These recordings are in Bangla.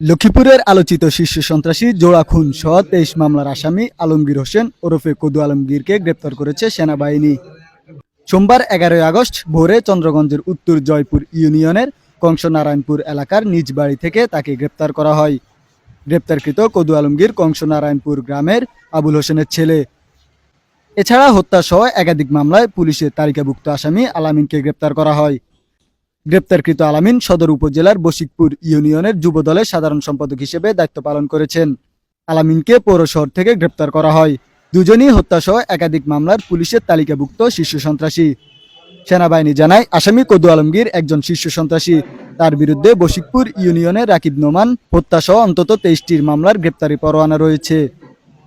লক্ষ্মীপুরের আলোচিত শীর্ষ সন্ত্রাসী জোড়া খুন সহ ২৩ মামলার আসামি আলমগীর হোসেন ওরফে কদু আলমগীরকে গ্রেপ্তার করেছে সেনাবাহিনী। সোমবার ১১ আগস্ট ভোরে চন্দ্রগঞ্জের উত্তর জয়পুর ইউনিয়নের কংসনারায়ণপুর এলাকার নিজ বাড়ি থেকে তাকে গ্রেপ্তার করা হয়। গ্রেপ্তারকৃত কদু আলমগীর কংসনারায়ণপুর গ্রামের আবুল হোসেনের ছেলে। এছাড়া হত্যাসহ একাধিক মামলায় পুলিশের তালিকাভুক্ত আসামি আলামিনকে গ্রেপ্তার করা হয়। গ্রেপ্তারকৃত আলামিন সদর উপজেলার বশিকপুর ইউনিয়নের যুবদলের সাধারণ সম্পাদক হিসেবে দায়িত্ব পালন করেছেন। আলামিনকে পৌর শহর থেকে গ্রেপ্তার করা হয়। দুজনই হত্যাসহ একাধিক মামলার পুলিশের তালিকাভুক্ত শীর্ষ সন্ত্রাসী। সেনাবাহিনী জানায়, আসামি কদু আলমগীর একজন শীর্ষ সন্ত্রাসী। তার বিরুদ্ধে বশিকপুর ইউনিয়নের রাকিব নোমান হত্যাসহ অন্তত ২৩টির মামলার গ্রেপ্তারি পরোয়ানা রয়েছে।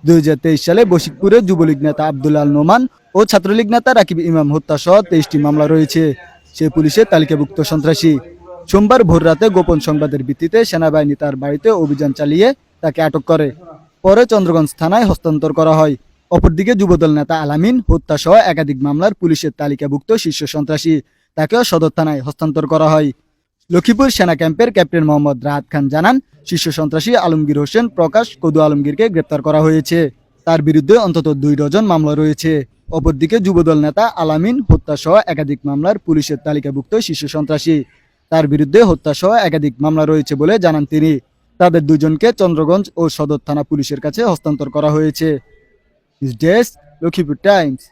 ২০২৩ সালে বশিকপুরে যুবলীগ নেতা আব্দুল আল নোমান ও ছাত্রলীগ নেতা রাকিব ইমাম হত্যাসহ ২৩টি মামলা রয়েছে। সে পুলিশের তালিকাভুক্ত সন্ত্রাসী। সোমবার ভোররাতে গোপন সংবাদের ভিত্তিতে সেনাবাহিনী তার বাড়িতে অভিযান চালিয়ে তাকে আটক করে। পরে চন্দ্রগঞ্জ থানায় হস্তান্তর করা হয়। অপরদিকে যুবদল নেতা আলামিন হত্যাসহ একাধিক মামলার পুলিশের তালিকাভুক্ত শীর্ষ সন্ত্রাসী। তাকেও সদর থানায় হস্তান্তর করা হয়। লক্ষ্মীপুর সেনা ক্যাম্পের ক্যাপ্টেন মোহাম্মদ রাহাত খান জানান, শীর্ষ সন্ত্রাসী আলমগীর হোসেন প্রকাশ কদু আলমগীরকে গ্রেপ্তার করা হয়েছে। তার বিরুদ্ধে অন্তত ২ ডজন মামলা রয়েছে। অপরদিকে যুবদল নেতা আলামিন হত্যাসহ একাধিক মামলার পুলিশের তালিকাভুক্ত শীর্ষ সন্ত্রাসী। তার বিরুদ্ধে হত্যাসহ একাধিক মামলা রয়েছে বলে জানান তিনি। তাদের দুজনকে চন্দ্রগঞ্জ ও সদর থানা পুলিশের কাছে হস্তান্তর করা হয়েছে। Desk, Lakshmipur Times.